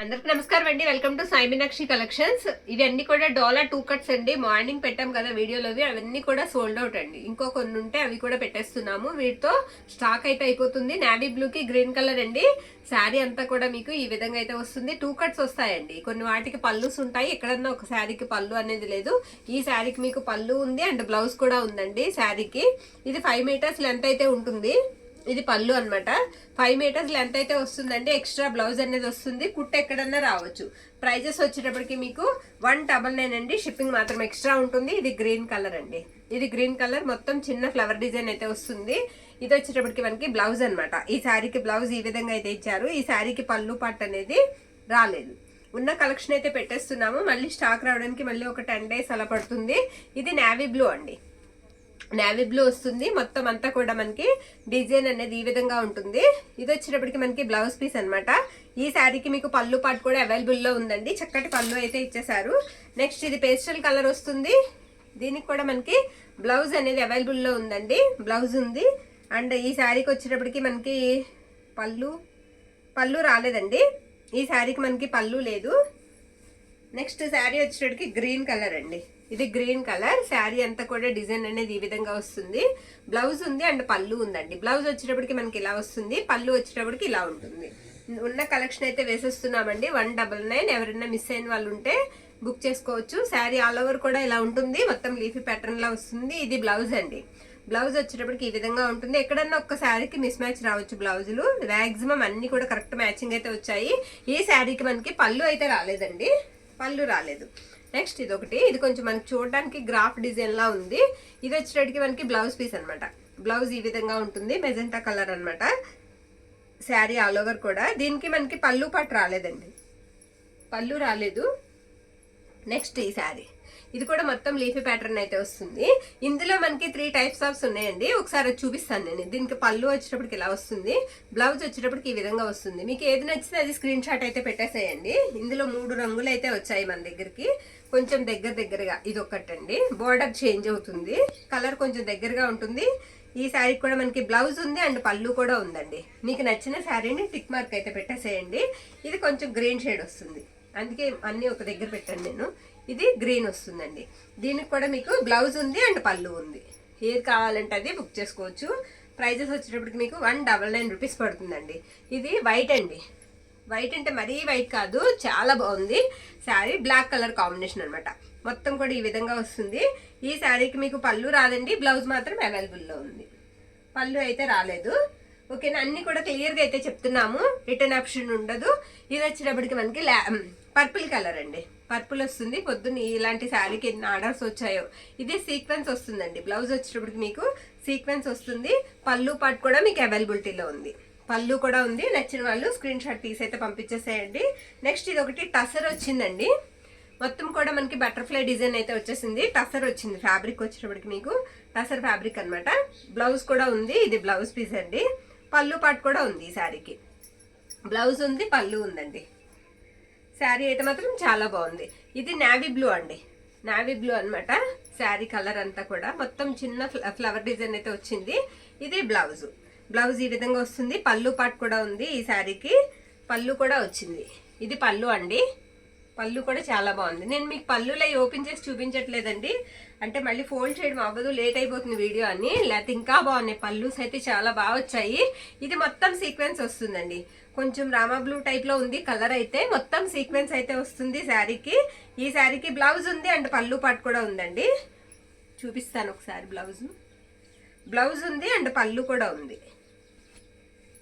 అందరికి నమస్కారం అండి. Welcome to Sai Meenakshi collections. ఇవన్నీ కూడా డోలా 2 కట్స్ అండి. మార్నింగ్ పెట్టాం కదా వీడియోలోవి, అవన్నీ కూడా సోల్డ్ అవుట్ అండి. ఇంకో కొన్ని ఉంటే అవి కూడా పెట్టేస్తున్నాము. వీటితో స్టాక్ అయితే అయిపోతుంది. నావీ బ్లూ కి గ్రీన్ కలర్ అండి. శారీ అంతా కూడా మీకు ఈ విధంగా అయితే వస్తుంది. 2 కట్స్ వస్తాయండి. కొన్ని వాటికి పళ్ళుస్ ఉంటాయి, ఎక్కడన్నా ఒక శారీకి పళ్ళు అనేది లేదు. ఈ శారీకి మీకు పళ్ళు ఉంది అండ్ బ్లౌజ్ కూడా ఉందండి. శారీకి ఇది 5 మీటర్స్ లెంత్ అయితే ఉంటుంది. ఇది పళ్ళు అనమాట. 5 మీటర్స్ లెంత్ అయితే వస్తుందండి. ఎక్స్ట్రా బ్లౌజ్ అనేది వస్తుంది. కుట్ట ఎక్కడన్నా రావచ్చు. ప్రైజెస్ వచ్చేటప్పటికి మీకు 199 అండి. షిప్పింగ్ మాత్రం ఎక్స్ట్రా ఉంటుంది. ఇది గ్రీన్ కలర్ అండి. ఇది గ్రీన్ కలర్ మొత్తం చిన్న ఫ్లవర్ డిజైన్ అయితే వస్తుంది. ఇది వచ్చేటప్పటికి మనకి బ్లౌజ్ అనమాట. ఈ శారీకి బ్లౌజ్ ఈ విధంగా అయితే ఇచ్చారు. ఈ శారీకి పళ్ళు పాట్ అనేది రాలేదు. ఉన్న కలెక్షన్ అయితే పెట్టేస్తున్నాము. మళ్ళీ స్టాక్ రావడానికి మళ్ళీ ఒక 10 days అలా పడుతుంది. ఇది నావీ బ్లూ అండి. నావీ బ్లూ వస్తుంది. మొత్తం అంతా కూడా మనకి డిజైన్ అనేది ఈ విధంగా ఉంటుంది. ఇది వచ్చేటప్పటికి మనకి బ్లౌజ్ పీస్ అనమాట. ఈ శారీకి మీకు పళ్ళు పాటు కూడా అవైలబుల్లో ఉందండి. చక్కటి పళ్ళు అయితే ఇచ్చేసారు. నెక్స్ట్ ఇది పేస్టల్ కలర్ వస్తుంది. దీనికి కూడా మనకి బ్లౌజ్ అనేది అవైలబుల్లో ఉందండి. బ్లౌజ్ ఉంది. అండ్ ఈ శారీకి వచ్చేటప్పటికి మనకి పళ్ళు రాలేదండి. ఈ శారీకి మనకి పళ్ళు లేదు. నెక్స్ట్ శారీ వచ్చేటప్పటికి గ్రీన్ కలర్ అండి. ఇది గ్రీన్ కలర్. శారీ అంతా కూడా డిజైన్ అనేది ఈ విధంగా వస్తుంది. బ్లౌజ్ ఉంది అండ్ పళ్ళు ఉందండి. బ్లౌజ్ వచ్చేటప్పటికి మనకి ఇలా వస్తుంది. పళ్ళు వచ్చేటప్పటికి ఇలా ఉంటుంది. ఉన్న కలెక్షన్ అయితే వేసేస్తున్నామండి. 199. ఎవరైనా మిస్ అయిన వాళ్ళు ఉంటే బుక్ చేసుకోవచ్చు. శారీ ఆల్ ఓవర్ కూడా ఇలా ఉంటుంది. మొత్తం లీఫీ ప్యాటర్న్ లా వస్తుంది. ఇది బ్లౌజ్ అండి. బ్లౌజ్ వచ్చేటప్పటికి ఈ విధంగా ఉంటుంది. ఎక్కడన్నా ఒక్క శారీకి మిస్ మ్యాచ్ రావచ్చు బ్లౌజులు. మాక్సిమం అన్ని కూడా కరెక్ట్ మ్యాచింగ్ అయితే వచ్చాయి. ఈ శారీకి మనకి పళ్ళు అయితే రాలేదండి. పళ్ళు రాలేదు. నెక్స్ట్ ఇది ఒకటి. ఇది కొంచెం మనకి చూడడానికి గ్రాఫ్ డిజైన్ లా ఉంది. ఇది వచ్చేటప్పటికి మనకి బ్లౌజ్ పీస్ అనమాట. బ్లౌజ్ ఈ విధంగా ఉంటుంది. మెజెంటా కలర్ అనమాట. శారీ ఆల్ ఓవర్ కూడా. దీనికి మనకి పళ్ళు పాటు రాలేదండి. పళ్ళు రాలేదు. నెక్స్ట్ ఈ శారీ. ఇది కూడా మొత్తం లీఫీ ప్యాటర్న్ అయితే వస్తుంది. ఇందులో మనకి 3 types ఆఫ్ ఉన్నాయండి. ఒకసారి చూపిస్తాను నేను. దీనికి పళ్ళు వచ్చేటప్పటికి ఇలా వస్తుంది. బ్లౌజ్ వచ్చేటప్పటికి ఈ విధంగా వస్తుంది. మీకు ఏది నచ్చితే అది స్క్రీన్ షాట్ అయితే పెట్టేసేయండి. ఇందులో 3 రంగులు అయితే వచ్చాయి మన దగ్గరికి. కొంచెం దగ్గరగా ఇది ఒకటండి. బోర్డర్ చేంజ్ అవుతుంది. కలర్ కొంచెం దగ్గరగా ఉంటుంది. ఈ శారీకి కూడా మనకి బ్లౌజ్ ఉంది అండ్ పళ్ళు కూడా ఉందండి. మీకు నచ్చిన శారీని టిక్ మార్క్ అయితే పెట్టేసేయండి. ఇది కొంచెం గ్రీన్ షేడ్ వస్తుంది. అందుకే అన్ని ఒక దగ్గర పెట్టండి నేను. ఇది గ్రీన్ వస్తుందండి. దీనికి కూడా మీకు బ్లౌజ్ ఉంది అండ్ పళ్ళు ఉంది. ఏది కావాలంటే అది బుక్ చేసుకోవచ్చు. ప్రైజెస్ వచ్చేటప్పటికి మీకు 199 రూపీస్ పడుతుందండి. ఇది వైట్ అండి. వైట్ అంటే మరీ వైట్ కాదు, చాలా బాగుంది శారీ. బ్లాక్ కలర్ కాంబినేషన్ అనమాట. మొత్తం కూడా ఈ విధంగా వస్తుంది. ఈ శారీకి మీకు పళ్ళు రాదండి. బ్లౌజ్ మాత్రం అవైలబుల్లో ఉంది. పళ్ళు అయితే రాలేదు. ఓకేనా. అన్ని కూడా క్లియర్గా అయితే చెప్తున్నాము. రిటర్న్ ఆప్షన్ ఉండదు. ఇది వచ్చేటప్పటికి మనకి పర్పుల్ కలర్ అండి. పర్పుల్ వస్తుంది. పొద్దున్న ఇలాంటి శారీకి ఎన్ని ఆర్డర్స్ వచ్చాయో. ఇది సీక్వెన్స్ వస్తుందండి. బ్లౌజ్ వచ్చేటప్పటికి మీకు సీక్వెన్స్ వస్తుంది. పళ్ళు పాటు కూడా మీకు అవైలబిలిటీలో ఉంది. పళ్ళు కూడా ఉంది. నచ్చిన వాళ్ళు స్క్రీన్ షాట్ తీసి అయితే పంపించేసేయండి. నెక్స్ట్ ఇది ఒకటి టసర్ వచ్చిందండి. మొత్తం కూడా మనకి బటర్ఫ్లై డిజైన్ అయితే వచ్చేసింది. టసర్ వచ్చింది. ఫ్యాబ్రిక్ వచ్చేటప్పటికి మీకు టసర్ ఫ్యాబ్రిక్ అనమాట. బ్లౌజ్ కూడా ఉంది. ఇది బ్లౌజ్ పీస్ అండి. పళ్ళు పాటు కూడా ఉంది. ఈ శారీకి బ్లౌజ్ ఉంది, పళ్ళు ఉందండి. శారీ అయితే మాత్రం చాలా బాగుంది. ఇది నావీ బ్లూ అండి. నావీ బ్లూ అనమాట. శారీ కలర్ అంతా కూడా మొత్తం చిన్న ఫ్లవర్ డిజైన్ అయితే వచ్చింది. ఇది బ్లౌజ్. బ్లౌజ్ ఈ విధంగా వస్తుంది. పళ్ళు పాటు కూడా ఉంది. ఈ శారీకి పళ్ళు కూడా వచ్చింది. ఇది పళ్ళు అండి. పళ్ళు కూడా చాలా బాగుంది. నేను మీకు పళ్ళులో ఓపెన్ చేసి చూపించట్లేదండి. అంటే మళ్ళీ ఫోల్డ్ చేయడం అవ్వదు, లేట్ అయిపోతుంది వీడియో అని. లేకపోతే ఇంకా బాగున్నాయి. పళ్ళుస్ అయితే చాలా బాగా వచ్చాయి. ఇది మొత్తం సీక్వెన్స్ వస్తుందండి. కొంచెం రామా బ్లూ టైప్ లో ఉంది కలర్ అయితే. మొత్తం సీక్వెన్స్ అయితే వస్తుంది శారీకి. ఈ శారీకి బ్లౌజ్ ఉంది అండ్ పళ్ళు పాటు కూడా ఉందండి. చూపిస్తాను ఒకసారి. బ్లౌజ్ ఉంది అండ్ పళ్ళు కూడా ఉంది.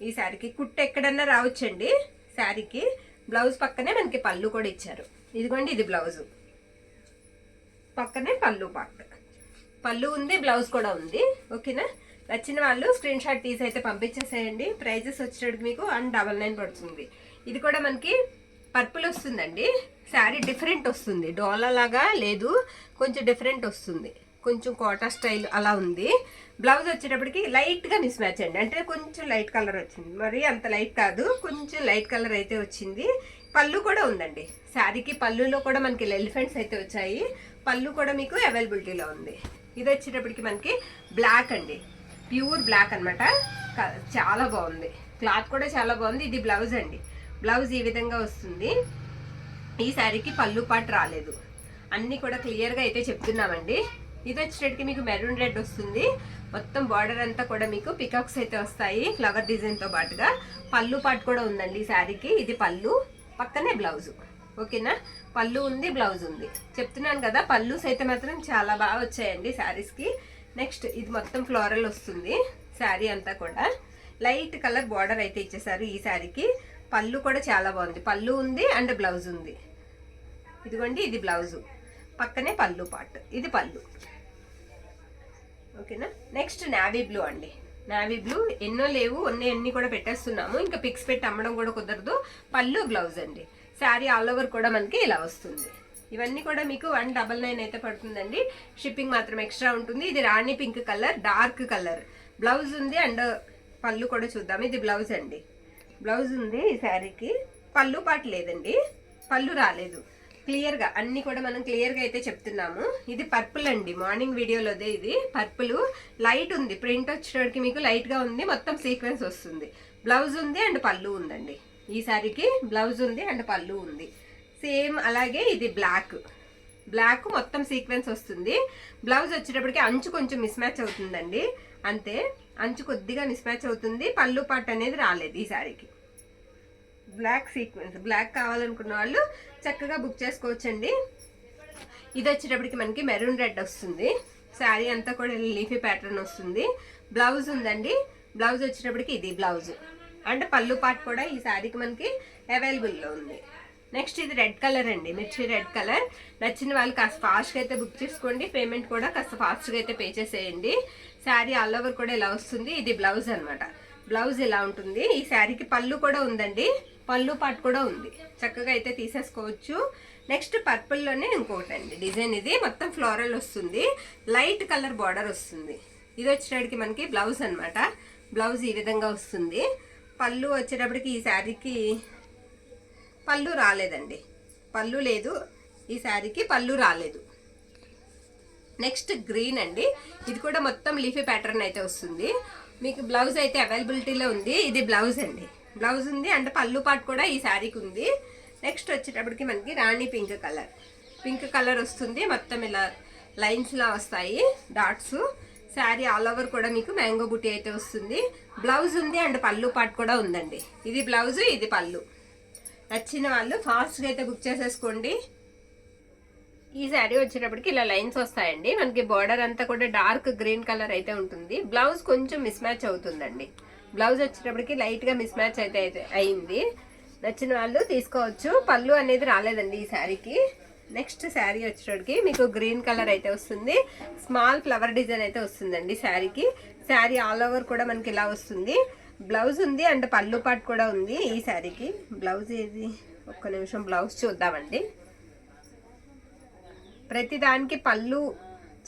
ఈ శారీకి కుట్టు ఎక్కడన్నా రావచ్చండి. శారీకి బ్లౌజ్ పక్కనే మనకి పళ్ళు కూడా ఇచ్చారు. ఇదిగోండి, ఇది బ్లౌజ్ పక్కనే పళ్ళు పాటు. పళ్ళు ఉంది, బ్లౌజ్ కూడా ఉంది. ఓకేనా. నచ్చిన వాళ్ళు స్క్రీన్ షాట్ తీసి అయితే పంపించేసేయండి. ప్రైజెస్ వచ్చేటప్పుడు మీకు 199 పడుతుంది. ఇది కూడా మనకి పర్పుల్ వస్తుందండి. శారీ డిఫరెంట్ వస్తుంది. డోలా లాగా లేదు, కొంచెం డిఫరెంట్ వస్తుంది. కొంచెం కోటా స్టైల్ అలా ఉంది. బ్లౌజ్ వచ్చేటప్పటికి లైట్గా మిస్ మ్యాచ్ అండి. అంటే కొంచెం లైట్ కలర్ వచ్చింది. మరి అంత లైట్ కాదు, కొంచెం లైట్ కలర్ అయితే వచ్చింది. పళ్ళు కూడా ఉందండి. శారీకి పళ్ళులో కూడా మనకి ఎలిఫెంట్స్ అయితే వచ్చాయి. పళ్ళు కూడా మీకు అవైలబిలిటీలో ఉంది. ఇది వచ్చేటప్పటికి మనకి బ్లాక్ అండి. ప్యూర్ బ్లాక్ అనమాట. చాలా బాగుంది. క్లాత్ కూడా చాలా బాగుంది. ఇది బ్లౌజ్ అండి. బ్లౌజ్ ఈ విధంగా వస్తుంది. ఈ శారీకి పళ్ళు పాటు రాలేదు. అన్నీ కూడా క్లియర్గా అయితే చెప్తున్నామండి. ఇది వచ్చేటికి మీకు మెరూన్ రెడ్ వస్తుంది. మొత్తం బార్డర్ అంతా కూడా మీకు పికాక్స్ అయితే వస్తాయి ఫ్లవర్ డిజైన్తో పాటుగా. పళ్ళు పాటు కూడా ఉందండి ఈ శారీకి. ఇది పళ్ళు, పక్కనే బ్లౌజు. ఓకేనా, పళ్ళు ఉంది, బ్లౌజ్ ఉంది. చెప్తున్నాను కదా, పళ్ళుస్ అయితే మాత్రం చాలా బాగా వచ్చాయండి శారీస్కి. నెక్స్ట్ ఇది మొత్తం ఫ్లోరల్ వస్తుంది శారీ అంతా కూడా. లైట్ కలర్ బార్డర్ అయితే ఇచ్చేసారు ఈ శారీకి. పళ్ళు కూడా చాలా బాగుంది. పళ్ళు ఉంది అండ్ బ్లౌజ్ ఉంది. ఇదిగోండి, ఇది బ్లౌజు, పక్కనే పళ్ళు పార్ట్. ఇది పళ్ళు. ఓకేనా. నెక్స్ట్ నావీ బ్లూ అండి. నావీ బ్లూ ఎన్నో లేవు, అన్ని కూడా పెట్టేస్తున్నాము. ఇంకా పిక్స్ పెట్టి అమ్మడం కూడా కుదరదు. పళ్ళు, బ్లౌజ్ అండి. శారీ ఆల్ ఓవర్ కూడా మనకి ఇలా వస్తుంది. ఇవన్నీ కూడా మీకు 199 అయితే పడుతుందండి. షిప్పింగ్ మాత్రం ఎక్స్ట్రా ఉంటుంది. ఇది రాణి pink colour, dark colour. Blouse ఉంది అండ్ పళ్ళు కూడా చూద్దాం. ఇది బ్లౌజ్ అండి. బ్లౌజ్ ఉంది ఈ శారీకి. పళ్ళు పాటు లేదండి, పళ్ళు రాలేదు. క్లియర్గా అన్ని కూడా మనం క్లియర్గా అయితే చెప్తున్నాము. ఇది పర్పుల్ అండి, మార్నింగ్ వీడియోలోదే. ఇది పర్పుల్ లైట్ ఉంది. ప్రింట్ వచ్చేటికి మీకు లైట్గా ఉంది. మొత్తం సీక్వెన్స్ వస్తుంది. బ్లౌజ్ ఉంది అండ్ పళ్ళు ఉందండి. ఈ శారీకి బ్లౌజ్ ఉంది అండ్ పళ్ళు ఉంది. సేమ్ అలాగే ఇది బ్లాక్. బ్లాక్ మొత్తం సీక్వెన్స్ వస్తుంది. బ్లౌజ్ వచ్చేటప్పటికి అంచు కొంచెం మిస్ మ్యాచ్ అవుతుందండి, అంతే. అంచు కొద్దిగా మిస్ మ్యాచ్ అవుతుంది. పళ్ళు పార్ట్ అనేది రాలేదు ఈ శారీకి. బ్లాక్ సీక్వెన్స్, బ్లాక్ కావాలనుకున్న వాళ్ళు చక్కగా బుక్ చేసుకోవచ్చండి. ఇది వచ్చేటప్పటికి మనకి మెరూన్ రెడ్ వస్తుంది. శారీ అంతా కూడా లీఫీ ప్యాటర్న్ వస్తుంది. బ్లౌజ్ ఉందండి. బ్లౌజ్ వచ్చేటప్పటికి ఇది బ్లౌజ్ అండ్ పళ్ళు పార్ట్ కూడా ఈ శారీకి మనకి అవైలబుల్లో ఉంది. నెక్స్ట్ ఇది రెడ్ కలర్ అండి, మిర్చి రెడ్ కలర్. నచ్చిన వాళ్ళు కాస్త ఫాస్ట్గా అయితే బుక్ చేసుకోండి. పేమెంట్ కూడా కాస్త ఫాస్ట్గా అయితే పే చేసేయండి. శారీ ఆల్ ఓవర్ కూడా ఇలా వస్తుంది. ఇది బ్లౌజ్ అనమాట. బ్లౌజ్ ఇలా ఉంటుంది. ఈ శారీకి పళ్ళు కూడా ఉందండి, పళ్ళు పాటు కూడా ఉంది. చక్కగా అయితే తీసేసుకోవచ్చు. నెక్స్ట్ పర్పుల్లోనే ఇంకోటి అండి డిజైన్. ఇది మొత్తం ఫ్లోరల్ వస్తుంది. లైట్ కలర్ బార్డర్ వస్తుంది. ఇది వచ్చేటప్పటికి మనకి బ్లౌజ్ అనమాట. బ్లౌజ్ ఈ విధంగా వస్తుంది. పళ్ళు వచ్చేటప్పటికి ఈ శారీకి పళ్ళు రాలేదండి, పళ్ళు లేదు ఈ శారీకి, పళ్ళు రాలేదు. నెక్స్ట్ గ్రీన్ అండి. ఇది కూడా మొత్తం లీఫీ ప్యాటర్న్ అయితే వస్తుంది. మీకు బ్లౌజ్ అయితే అవైలబిలిటీలో ఉంది. ఇది బ్లౌజ్ అండి. బ్లౌజ్ ఉంది అండ్ పళ్ళు పాటు కూడా ఈ శారీకి ఉంది. నెక్స్ట్ వచ్చేటప్పటికి మనకి రాణి పింక్ కలర్. పింక్ కలర్ వస్తుంది. మొత్తం ఇలా లైన్స్లా వస్తాయి, డాట్స్. శారీ ఆల్ ఓవర్ కూడా మీకు మ్యాంగో బుట్టి అయితే వస్తుంది. బ్లౌజ్ ఉంది అండ్ పళ్ళు పాటు కూడా ఉందండి. ఇది బ్లౌజ్, ఇది పళ్ళు. నచ్చిన వాళ్ళు ఫాస్ట్గా అయితే బుక్ చేసేసుకోండి. ఈ శారీ వచ్చేటప్పటికి ఇలా లైన్స్ వస్తాయండి. మనకి బార్డర్ అంతా కూడా డార్క్ గ్రీన్ కలర్ అయితే ఉంటుంది. బ్లౌజ్ కొంచెం మిస్ మ్యాచ్ అవుతుందండి. బ్లౌజ్ వచ్చేటప్పటికి లైట్గా మిస్ మ్యాచ్ అయితే అయింది. నచ్చిన వాళ్ళు తీసుకోవచ్చు. పళ్ళు అనేది రాలేదండి ఈ శారీకి. నెక్స్ట్ శారీ వచ్చేటప్పటికి మీకు గ్రీన్ కలర్ అయితే వస్తుంది. స్మాల్ ఫ్లవర్ డిజైన్ అయితే వస్తుందండి శారీకి. శారీ ఆల్ ఓవర్ కూడా మనకి ఇలా వస్తుంది. బ్లౌజ్ ఉంది అండ్ పళ్ళు పాటు కూడా ఉంది ఈ శారీకి. బ్లౌజ్ ఏది, ఒక్క నిమిషం బ్లౌజ్ చూద్దామండి. ప్రతి దానికి పళ్ళు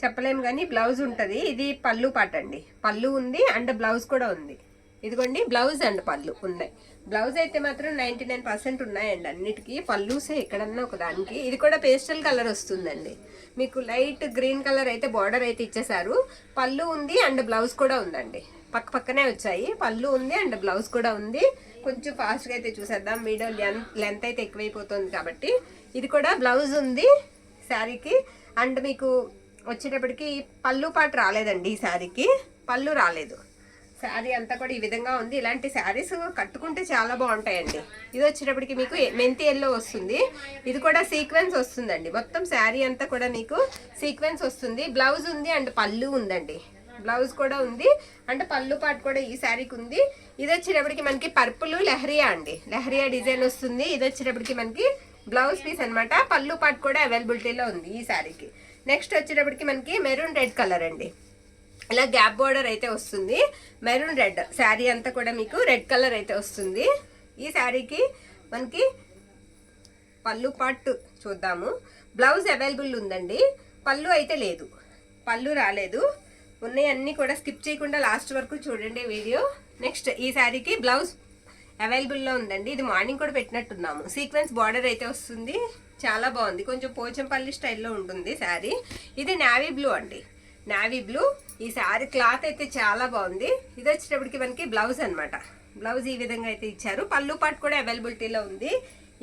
చెప్పలేము కానీ బ్లౌజ్ ఉంటుంది. ఇది పళ్ళు పాట అండి. పళ్ళు ఉంది అండ్ బ్లౌజ్ కూడా ఉంది. ఇదిగోండి బ్లౌజ్ అండ్ పళ్ళు ఉన్నాయి. బ్లౌజ్ అయితే మాత్రం 99% ఉన్నాయండి అన్నిటికీ. పళ్ళుసే ఎక్కడన్నా ఒక దానికి. ఇది కూడా పేస్టల్ కలర్ వస్తుందండి. మీకు లైట్ గ్రీన్ కలర్ అయితే బార్డర్ అయితే ఇచ్చేసారు. పళ్ళు ఉంది అండ్ బ్లౌజ్ కూడా ఉందండి. పక్క పక్కనే వచ్చాయి. పళ్ళు ఉంది అండ్ బ్లౌజ్ కూడా ఉంది. కొంచెం ఫాస్ట్గా అయితే చూసేద్దాం, వీడియో లెంత్ అయితే ఎక్కువైపోతుంది కాబట్టి. ఇది కూడా బ్లౌజ్ ఉంది శారీకి అండ్ మీకు వచ్చేటప్పటికి పళ్ళు పాటు రాలేదండి ఈ శారీకి. పళ్ళు రాలేదు. శారీ అంతా కూడా ఈ విధంగా ఉంది. ఇలాంటి శారీస్ కట్టుకుంటే చాలా బాగుంటాయండి. ఇది వచ్చేటప్పటికి మీకు మెంతి ఎల్లో వస్తుంది. ఇది కూడా సీక్వెన్స్ వస్తుందండి. మొత్తం శారీ అంతా కూడా మీకు సీక్వెన్స్ వస్తుంది. బ్లౌజ్ ఉంది అండ్ పళ్ళు ఉందండి. బ్లౌజ్ కూడా ఉంది అండ్ పళ్ళు పాటు కూడా ఈ శారీకి ఉంది. ఇది వచ్చేటప్పటికి మనకి పర్పుల్ లెహరియా అండి. లెహరియా డిజైన్ వస్తుంది. ఇది వచ్చేటప్పటికి మనకి బ్లౌజ్ పీస్ అనమాట. పళ్ళు పాటు కూడా అవైలబిలిటీలో ఉంది ఈ శారీకి. నెక్స్ట్ వచ్చేటప్పటికి మనకి మెరూన్ రెడ్ కలర్ అండి. ఇలా గ్యాప్ బోర్డర్ అయితే వస్తుంది. మెరూన్ రెడ్ శారీ అంతా కూడా మీకు రెడ్ కలర్ అయితే వస్తుంది. ఈ శారీకి మనకి పళ్ళు పార్ట్ చూద్దాము. బ్లౌజ్ అవైలబుల్ ఉందండి. పళ్ళు అయితే లేదు, పళ్ళు రాలేదు. ఉన్నాయి అన్నీ కూడా స్కిప్ చేయకుండా లాస్ట్ వరకు చూడండి వీడియో. నెక్స్ట్ ఈ శారీకి బ్లౌజ్ అవైలబుల్లో ఉందండి. ఇది మార్నింగ్ కూడా పెట్టినట్టున్నాము. సీక్వెన్స్ బార్డర్ అయితే వస్తుంది. చాలా బాగుంది. కొంచెం పోచంపల్లి స్టైల్లో ఉంటుంది శారీ. ఇది నావీ బ్లూ అండి. Navy blue. ఈ శారీ క్లాత్ అయితే చాలా బాగుంది. ఇది వచ్చేటప్పటికి మనకి బ్లౌజ్ అనమాట. బ్లౌజ్ ఈ విధంగా అయితే ఇచ్చారు. పళ్ళు పాటు కూడా అవైలబిలిటీలో ఉంది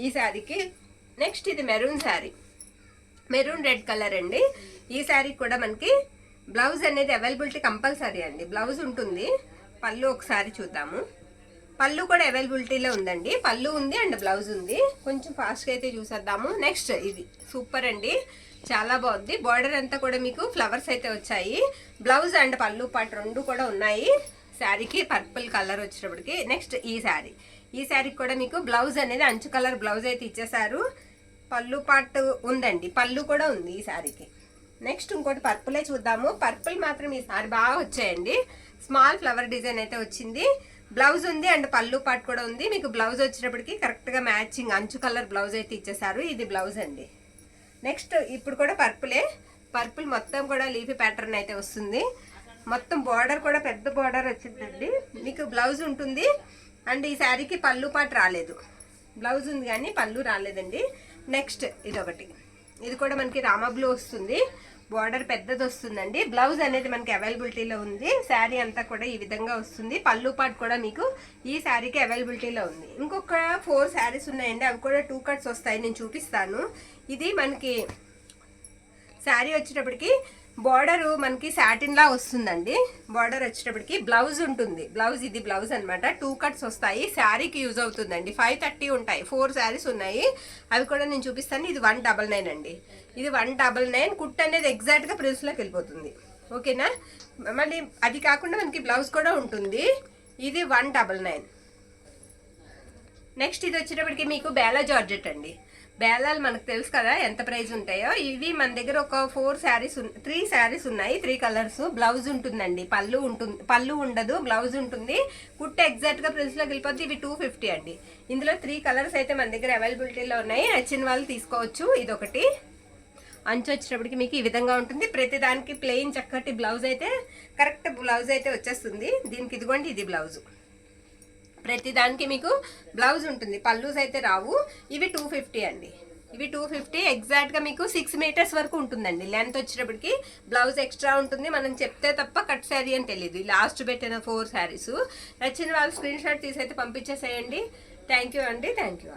ఈ శారీకి. నెక్స్ట్ ఇది maroon sari, maroon red colour అండి. ఈ శారీ కూడా మనకి బ్లౌజ్ అనేది అవైలబిలిటీ కంపల్సరీ అండి, బ్లౌజ్ ఉంటుంది. పళ్ళు ఒకసారి చూద్దాము. పళ్ళు కూడా అవైలబిలిటీలో ఉందండి, పళ్ళు ఉంది అండ్ బ్లౌజ్ ఉంది. కొంచెం ఫాస్ట్గా అయితే చూసేద్దాము. నెక్స్ట్ ఇది సూపర్ అండి, చాలా బాగుంది. బార్డర్ అంతా కూడా మీకు ఫ్లవర్స్ అయితే వచ్చాయి. బ్లౌజ్ అండ్ పళ్ళు పాటు రెండు కూడా ఉన్నాయి శారీకి. పర్పుల్ కలర్ వచ్చేటప్పటికి. నెక్స్ట్ ఈ శారీకి కూడా మీకు బ్లౌజ్ అనేది అంచు కలర్ బ్లౌజ్ అయితే ఇచ్చేసారు. పళ్ళు పాటు ఉందండి, పళ్ళు కూడా ఉంది ఈ శారీకి. నెక్స్ట్ ఇంకోటి పర్పులే చూద్దాము. పర్పుల్ మాత్రం ఈ సారీ బాగా వచ్చాయండి. స్మాల్ ఫ్లవర్ డిజైన్ అయితే వచ్చింది. బ్లౌజ్ ఉంది అండ్ పళ్ళు పాటు కూడా ఉంది. మీకు బ్లౌజ్ వచ్చేటప్పటికి కరెక్ట్గా మ్యాచింగ్ అంచు కలర్ బ్లౌజ్ అయితే ఇచ్చేసారు. ఇది బ్లౌజ్ అండి. నెక్స్ట్ ఇప్పుడు కూడా పర్పులే, పర్పుల్ మొత్తం కూడా లీఫీ ప్యాటర్న్ అయితే వస్తుంది. మొత్తం బార్డర్ కూడా పెద్ద బార్డర్ వచ్చిందండి. మీకు బ్లౌజ్ ఉంటుంది అండ్ ఈ శారీకి పళ్ళు పాటు రాలేదు, బ్లౌజ్ ఉంది కానీ పళ్ళు రాలేదండి. నెక్స్ట్ ఇదొకటి, ఇది కూడా మనకి రామా బ్లూ వస్తుంది. బార్డర్ పెద్దది వస్తుందండి. బ్లౌజ్ అనేది మనకి అవైలబిలిటీలో ఉంది. శారీ అంతా కూడా ఈ విధంగా వస్తుంది. పళ్ళు పాటు కూడా మీకు ఈ శారీకి అవైలబిలిటీలో ఉంది. ఇంకొక 4 శారీస్ ఉన్నాయండి, అవి కూడా 2 కట్స్ వస్తాయి, నేను చూపిస్తాను. ఇది మనకి శారీ వచ్చేటప్పటికి బార్డర్ మనకి సాటిన్ లా వస్తుందండి. బార్డర్ వచ్చేటప్పటికి బ్లౌజ్ ఉంటుంది. బ్లౌజ్ ఇది బ్లౌజ్ అనమాట. 2 కట్స్ వస్తాయి. శారీకి యూజ్ అవుతుందండి. 530 ఉంటాయి. 4 శారీస్ ఉన్నాయి, అవి కూడా నేను చూపిస్తాను. ఇది 199 అండి. ఇది 199. కుట్ అనేది ఎగ్జాక్ట్ గా ప్రిన్స్లోకి వెళ్ళిపోతుంది. ఓకేనా. మళ్ళీ అది కాకుండా మనకి బ్లౌజ్ కూడా ఉంటుంది. ఇది 199. నెక్స్ట్ ఇది వచ్చేటప్పటికి మీకు బేలా జార్జెట్ అండి. బేలాలు మనకు తెలుసు కదా ఎంత ప్రైస్ ఉంటాయో. ఇవి మన దగ్గర ఒక 3 శారీస్ ఉన్నాయి, 3 కలర్స్. బ్లౌజ్ ఉంటుందండి, పళ్ళు ఉంటుంది, పళ్ళు ఉండదు, బ్లౌజ్ ఉంటుంది. కుట్ట ఎగ్జాక్ట్ గా ప్రిన్స్ లోకి వెళ్ళిపోద్ది. ఇవి 250 అండి. ఇందులో 3 కలర్స్ అయితే మన దగ్గర అవైలబిలిటీలో ఉన్నాయి. నచ్చిన వాళ్ళు తీసుకోవచ్చు. ఇదొకటి అంచు వచ్చేటప్పటికి మీకు ఈ విధంగా ఉంటుంది. ప్రతి దానికి ప్లెయిన్ చక్కటి బ్లౌజ్ అయితే, కరెక్ట్ బ్లౌజ్ అయితే వచ్చేస్తుంది. దీనికి ఇదిగోండి, ఇది బ్లౌజ్. ప్రతి దానికి మీకు బ్లౌజ్ ఉంటుంది, పళ్ళూస్ అయితే రావు. ఇవి 250 అండి. ఇవి 250. ఎగ్జాక్ట్ గా మీకు 6 మీటర్స్ వరకు ఉంటుందండి లెంత్ వచ్చేటప్పటికి. బ్లౌజ్ ఎక్స్ట్రా ఉంటుంది, మనం చెప్తే తప్ప కట్ శారీ అని తెలియదు. లాస్ట్ పెట్టిన 4 శారీస్. నచ్చిన వాళ్ళు స్క్రీన్ షాట్ తీసి అయితే పంపించేసేయండి. థ్యాంక్ యూ అండి, థ్యాంక్ యూ.